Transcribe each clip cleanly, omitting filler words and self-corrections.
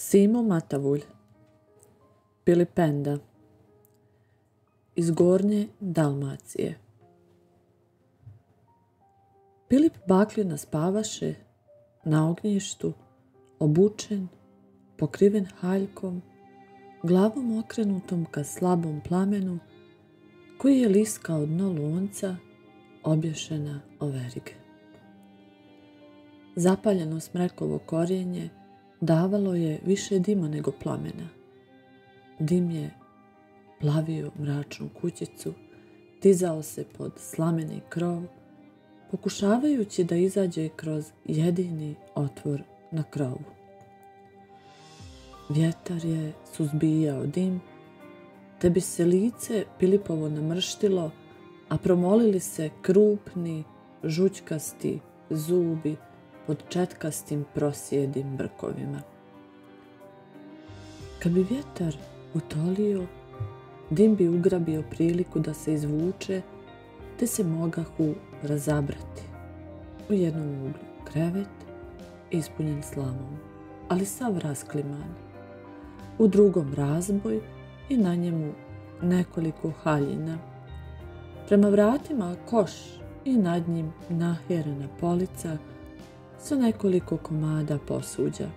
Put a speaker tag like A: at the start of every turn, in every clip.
A: Simo Matavulj, Pilipenda, iz Gornje Dalmacije. Pilip Baklina spavaše na ognjištu, obučen, pokriven haljkom, glavom okrenutom ka slabom plamenu, koji je liskao dno lonca, obješena o verige. Zapaljeno smrekovo korijenje davalo je više dima nego plamena. Dim je plavio mračnu kućicu, dizao se pod slameni krov, pokušavajući da izađe kroz jedini otvor na krovu. Vjetar je suzbijao dim, te bi se lice Pilipovo namrštilo, a promolili se krupni, žućkasti zubi pod četkastim prosjedim brkovima. Kad bi vjetar utolio, dim bi ugrabio priliku da se izvuče, te se mogahu razabrati. U jednom uglu krevet, ispunjen slamom, ali sav raskliman. U drugom razboj i na njemu nekoliko haljina. Prema vratima koš i nad njim naherena polica sa nekoliko komada posuđa.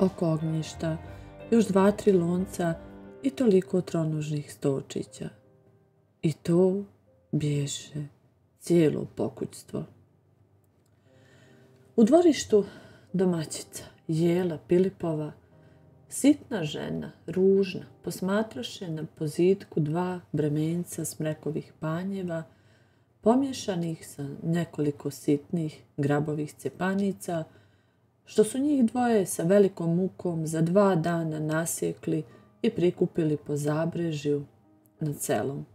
A: Oko ognjišta još 2-3 lonca i toliko tronožnih stočića. I to bješe cijelo pokućstvo. U dvorištu domaćica Jela Pilipova, sitna žena, ružna, posmatraše na pozitku 2 bremenca smrekovih panjeva, pomješanih sa nekoliko sitnih grabovih cepanica, što su njih dvoje sa velikom mukom za 2 dana nasjekli i prikupili po zabrežju nad selom.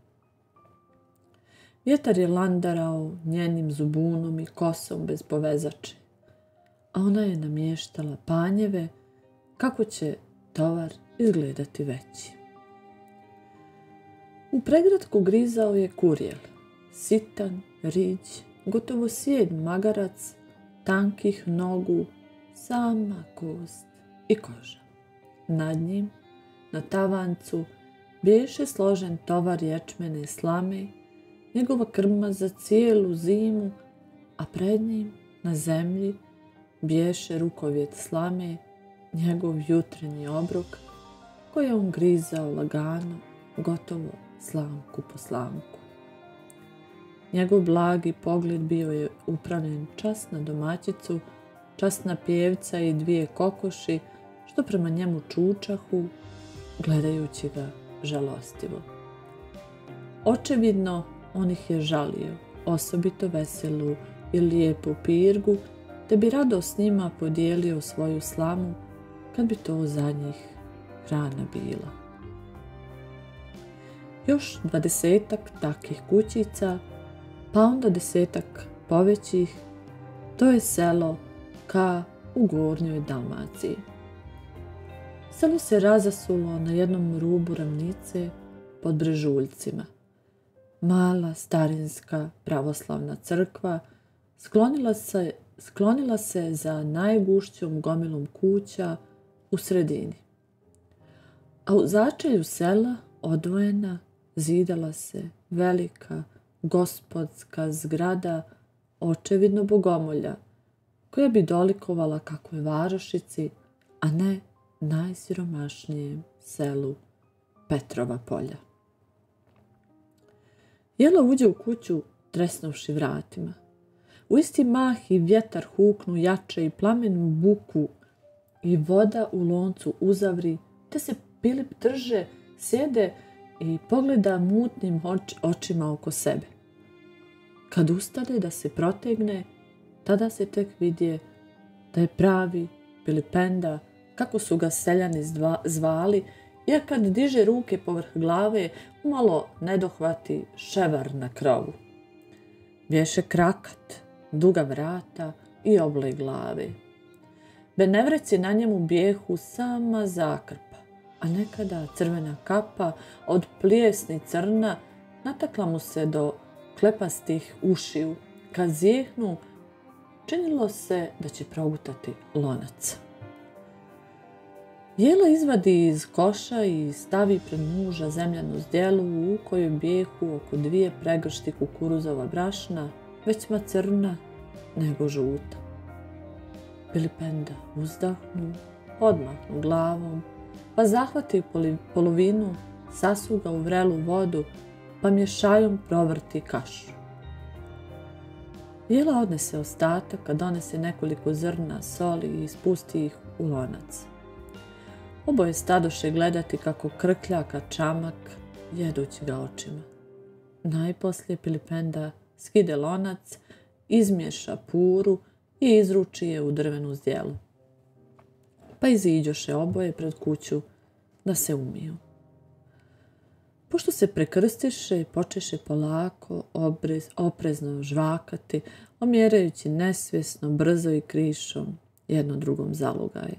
A: Vjetar je landarao njenim zubunom i kosom bez povezače, a ona je namještala panjeve kako će tovar izgledati veći. U pregratku grizao je kurjel, sitan, riđ, gotovo sjed magarac, tankih nogu, sama kost i koža. Nad njim, na tavancu, bješe složen tovar ječmene slame, njegova krma za cijelu zimu, a pred njim, na zemlji, bješe rukovjet slame, njegov jutrenji obrok, koji je on grizao lagano, gotovo slamku po slamku. Njegov blagi pogled bio je upravljen čas na domaćicu, čas na pjevca i 2 kokoši, što prema njemu čučahu, gledajući ga žalostivo. Očevidno on ih je žalio, osobito veselu i lijepu pirgu, te bi rado s njima podijelio svoju slamu, kad bi to za njih hrana bila. Još 20-ak takih kućica, pa onda 10-ak povećih, to je selo Ka u Gornjoj Dalmaciji. Selo se razasulo na jednom rubu ravnice pod Brežuljcima. Mala starinska pravoslavna crkva sklonila se za najgušćom gomilom kuća u sredini. A u začelju sela, odvojena, zidala se velika gospodska zgrada, očevidno bogomolja, koja bi dolikovala kakvoj varošici, a ne najsiromašnijem selu Petrova Polja. Jela uđe u kuću tresnuvši vratima. U isti mah i vjetar huknu jače i plamenu buku i voda u loncu uzavri, te se Pilip drže, sjede i pogleda mutnim očima oko sebe. Kad ustade da se protegne, tada se tek vidje da je pravi Pilipenda, kako su ga seljani zvali, jer kad diže ruke povrh glave, umalo ne dohvati ševar na krovu. Bješe krakat, duga vrata i oblej glave. Benevreci na njemu bijehu sama zakrpa, a nekada crvena kapa od plijesni crna natakla mu se do klepastih ušiju. Kad zjehnu, činilo se da će progutati lonac. Jela izvadi iz koša i stavi pred muža zemljanu zdjelu u kojoj bijehu oko 2 pregršti kukuruzova brašna, većma crna nego žuta. Pilipenda uzdahnu, odmahnu glavom, pa zahvati polovinu, sasuga u vrelu vodu, pa mješajom provrti kašu. Jela odnese ostatak, a donese nekoliko zrna soli i ispusti ih u lonac. Oboje stadoše gledati kako krkljaka čamak, jedući ga očima. Najposlije Pilipenda skide lonac, izmiješa puru i izruči je u drvenu zdjelu. Pa iziđoše oboje pred kuću da se umiju. Pošto se prekrstiše, počeše polako, oprezno žvakati, omjerajući nesvjesno, brzo i krišom, jedno drugom zalugaje.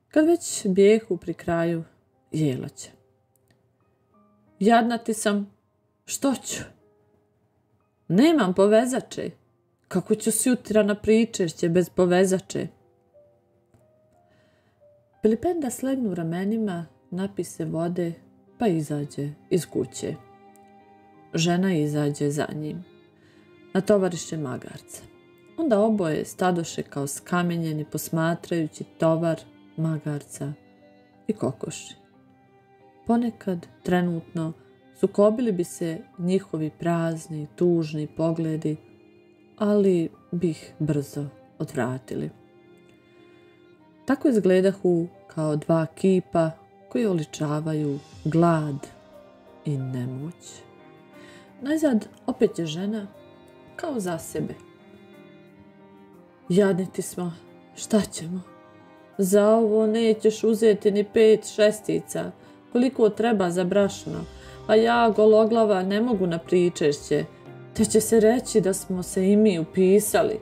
A: Kad već bijehu pri kraju, Jela će. Jadna ti sam, što ću? Nemam povezače. Kako ću sjutra na pričešće bez povezače? Pilipenda slegnu ramenima, napise vode, pa izađe iz kuće. Žena izađe za njim. Natovariše magarca. Onda oboje stadoše kao skamenjeni posmatrajući tovar, magarca i kokoši. Ponekad, trenutno, sukobili bi se njihovi prazni, tužni pogledi, ali bi ih brzo odvratili. Tako izgledahu kao 2 kipa koji oličavaju glad i nemoć. Najzad opet je žena kao za sebe. Jadni smo, šta ćemo? Za ovo nećeš uzeti ni 5 šestica, koliko treba za brašno, a ja gologlava ne mogu na pričešće, te će se reći da smo se i mi upisali.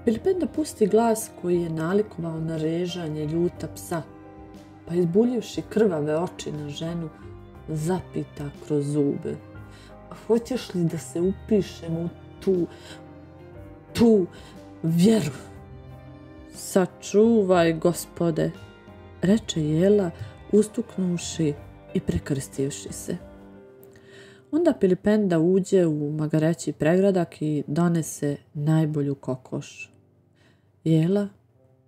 A: Pilipenda pusti glas koji je nalikovao na režanje ljuta psa, pa izbuljivši krvave oči na ženu, zapita kroz zube. Hoćeš li da se upišem u tu vjeru? Sačuvaj, Gospode, reče Jela, ustuknuši i prekrstivši se. Onda Pilipenda uđe u magareći pregradak i donese najbolju kokoš. Jela,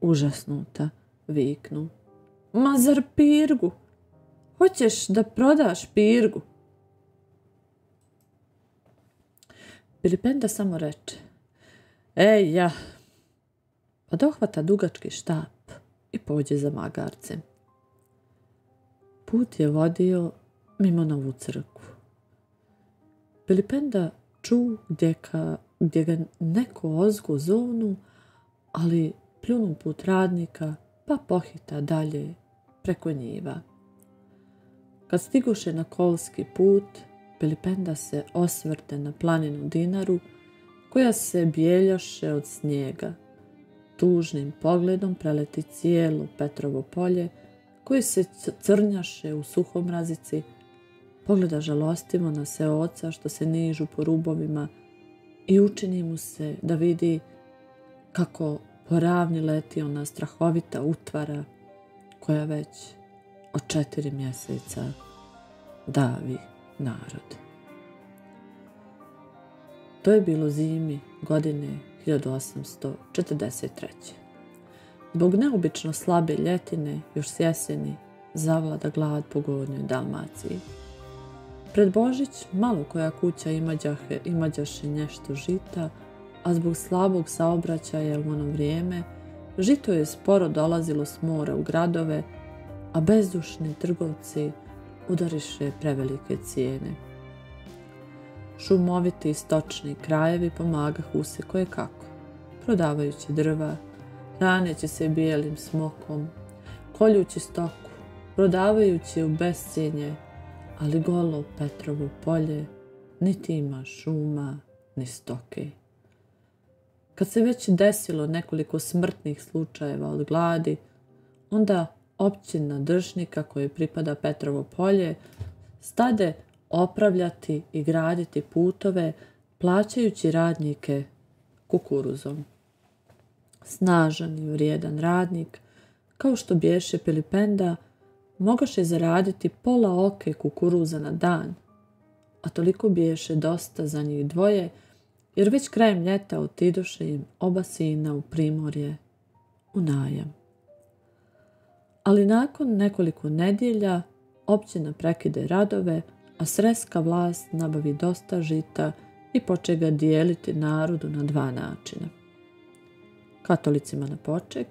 A: užasnuta, viknu. Ma zar pirgu? Hoćeš da prodaš pirgu? Pilipenda samo reče. Ej, ja! Pa dohvata dugački štap i pođe za magarcem. Put je vodio mimo Novu crkvu. Pilipenda ču gdje ga neko ozgo zovnu, ali pljunu put radnika, pa pohita dalje preko njiva. Kad stigoše na kolski put, Pilipenda se osvrte na planinu Dinaru, koja se bijeljaše od snijega. Tužnim pogledom preleti cijelo Petrovo polje, koje se crnjaše u suhomrazici, pogleda žalostivo na seoca što se nižu po rubovima i učini mu se da vidi kako po ravni leti ona strahovita utvara koja već od 4 mjeseca davi narod. To je bilo zimi godine 1843. Zbog neobično slabe ljetine još s jeseni zavlada glad po gornjoj Dalmaciji. Pred Božić malo koja kuća imađaše nešto žita, a zbog slabog saobraćaja u ono vrijeme žito je sporo dolazilo s mora u gradove, a bezdušni trgovci udariše prevelike cijene. Šumoviti stočni krajevi pomagahu se kojekako, prodavajući drva, hraneći se bijelim smokom, koljući stoku, prodavajući u bescijenje, ali golo Petrovo polje niti ima šuma ni stoke. Kad se već desilo nekoliko smrtnih slučajeva od gladi, onda općina Dršnika kojoj pripada Petrovo polje stade opravljati i graditi putove, plaćajući radnike kukuruzom. Snažan i vrijedan radnik kao što bješe Pilipenda, mogaše zaraditi pola oke kukuruza na dan, a toliko bješe dosta za njih dvoje, jer već krajem ljeta otidoše im oba sina u primorje, u najam. Ali nakon nekoliko nedjelja općina prekide radove, a sreska vlast nabavi dosta žita i poče ga dijeliti narodu na dva načina. Katolicima na poček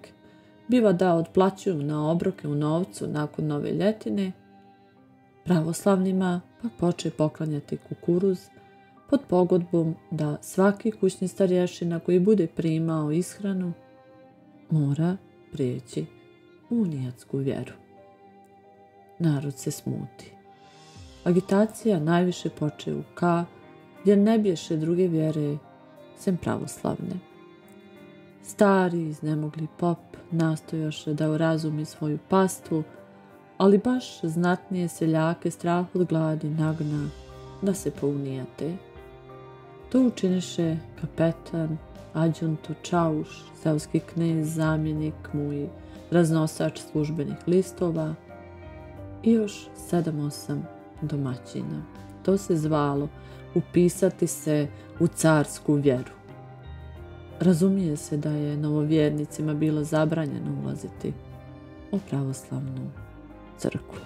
A: biva da otplaćuju na obroke u novcu nakon nove ljetine, pravoslavnima pak poče poklanjati kukuruz pod pogodbom da svaki kućni starješina koji bude primao ishranu mora prijeći u unijatsku vjeru. Narod se smuti. Agitacija najviše poče u Ka, jer ne bješe druge vjere sem pravoslavne. Stari, iznemogli pop nastojaše da urazumi svoju pastvu, ali baš znatnije seljake strah od gladi nagna da se pounijate. To učiniše kapetan, adjunto Čauš, seoski knez, zamjenik mu i raznosač službenih listova i još 7-8 domaćina. To se zvalo upisati se u carsku vjeru. Razumije se da je novovjernicima bilo zabranjeno ulaziti u pravoslavnu crkvu.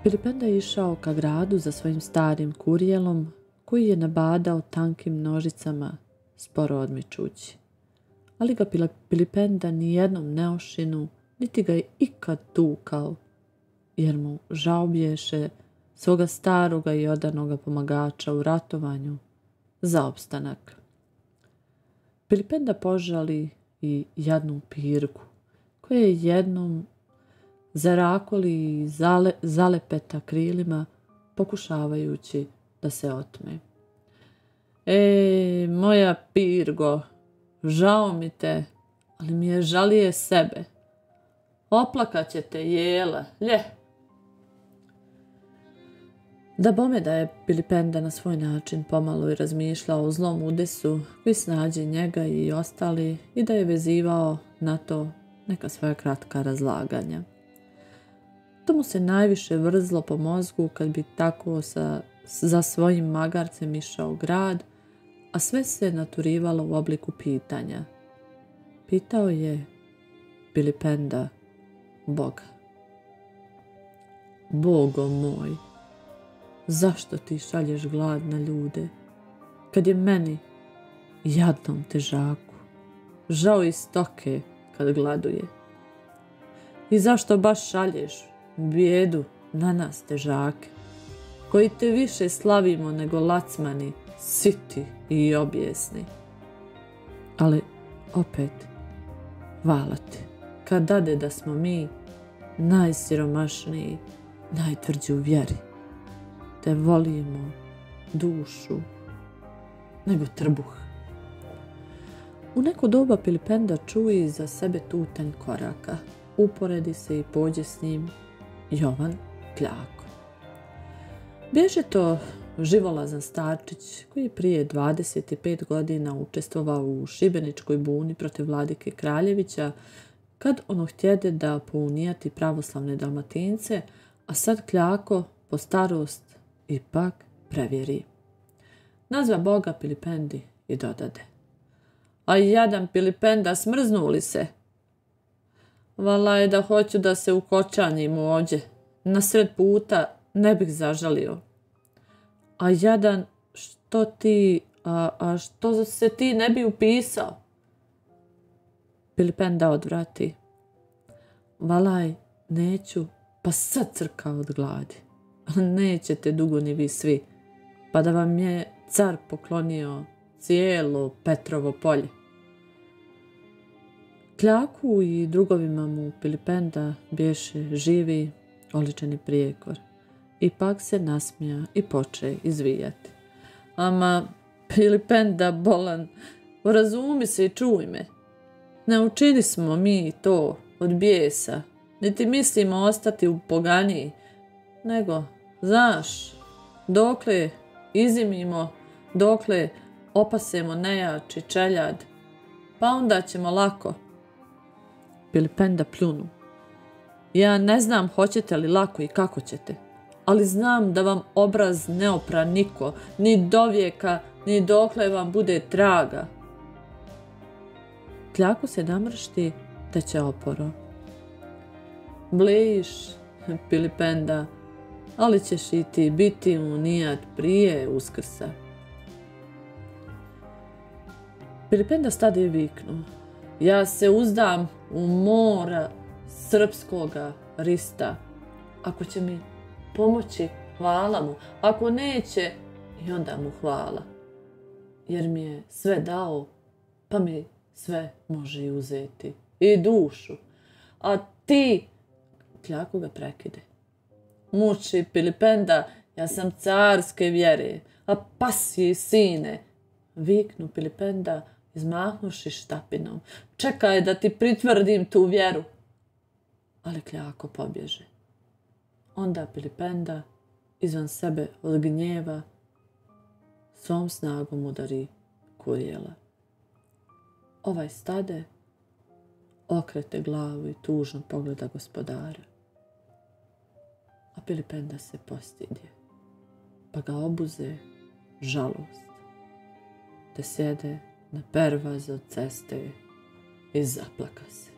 A: Pilipenda je išao ka gradu za svojim starim kurijelom, koji je nabadao tankim nožicama sporo odmičući. Ali ga Pilipenda nijednom ne ošinu, niti ga je ikad tukao, jer mu žao bješe svoga staroga i odanoga pomagača u ratovanju za opstanak. Pilipenda požali i jadnu pirku, koja je jednom zarakoli i zalepeta krilima, pokušavajući da se otme. Moja pirgo, žao mi te, ali mi je žalije sebe. Oplakat će te, jela, lje. Da bome da je Pilipenda na svoj način pomalo i razmišljao o zlom udesu koji snađe njega i ostali i da je vezivao na to neka svoja kratka razlaganja. To mu se najviše vrzlo po mozgu kad bi tako za svojim magarcem išao u grad, a sve se naturivalo u obliku pitanja. Pitao je Pilipenda Boga. Bogo moj, zašto ti šalješ glad na ljude, kad je meni, jadnom težaku, žao i stoke kad gladuje? I zašto baš šalješ bijedu na nas težake, koji te više slavimo nego lacmani, siti i objesni? Ali opet, hvala ti, kad dade da smo mi najsiromašniji, najtvrđi u vjeri, te volimo dušu nego trbuh. U neko doba Pilipenda čuje za sebe tutanj koraka, uporedi se i pođe s njim Jovan Kljako. Bježe to živolazan starčić koji je prije 25 godina učestvovao u šibeničkoj buni protiv vladike Kraljevića, kad ono htjede da pounijati pravoslavne Dalmatince, a sad Kljako po starost ipak prevjeri. Nazva Boga Pilipendi i dodade: a jadan Pilipenda, smrznuli se? Valaj da hoću da se ukočanim ovdje, na sred puta ne bih zažalio. A jadan, što ti, a što se ti ne bi upisao? Pilipenda odvrati: valaj, neću, pa sad crka od gladi. Nećete dugo ni vi svi, pa da vam je car poklonio cijelo Petrovo polje. Kljaku i drugovima mu Pilipenda bješe živi, oličeni prijekor. Ipak se nasmija i poče izvijati. Ama, Pilipenda bolan, razumi se i čuj me. Ne učili smo mi to od bijesa, niti mislimo ostati u poganiji, nego, znaš, dokle izimimo, dokle opasemo nejači čeljad, pa onda ćemo lako, Pilipenda pljunu. Ja ne znam hoćete li lako i kako ćete, ali znam da vam obraz ne opra niko, ni do vijeka, ni dokle vam bude traga. Kljako se namršti, te će oporo. Bliš, Pilipenda, ali ćeš i ti biti unijat prije Uskrsa. Pilipenda stade i viknu. Ja se uzdam u mora srpskoga rista. Ako će mi pomoći, hvala mu. Ako neće, i onda mu hvala. Jer mi je sve dao, pa mi sve može i uzeti. I dušu. A ti, Kljako ga prekide. Muči, Pilipenda, ja sam carske vjere, a pasji sine. Viknu Pilipenda, izmahnuši štapinom. Čekaj da ti pritvrdim tu vjeru. Ali Kljako pobježe. Onda Pilipenda, izvan sebe od gnjeva, svom snagom udari Kurijela. Ovaj stade, okrete glavu i tužno pogleda gospodara. A Pilipenda se postidje, pa ga obuze žalost, te sjede na pervaz od ceste i zaplaka se.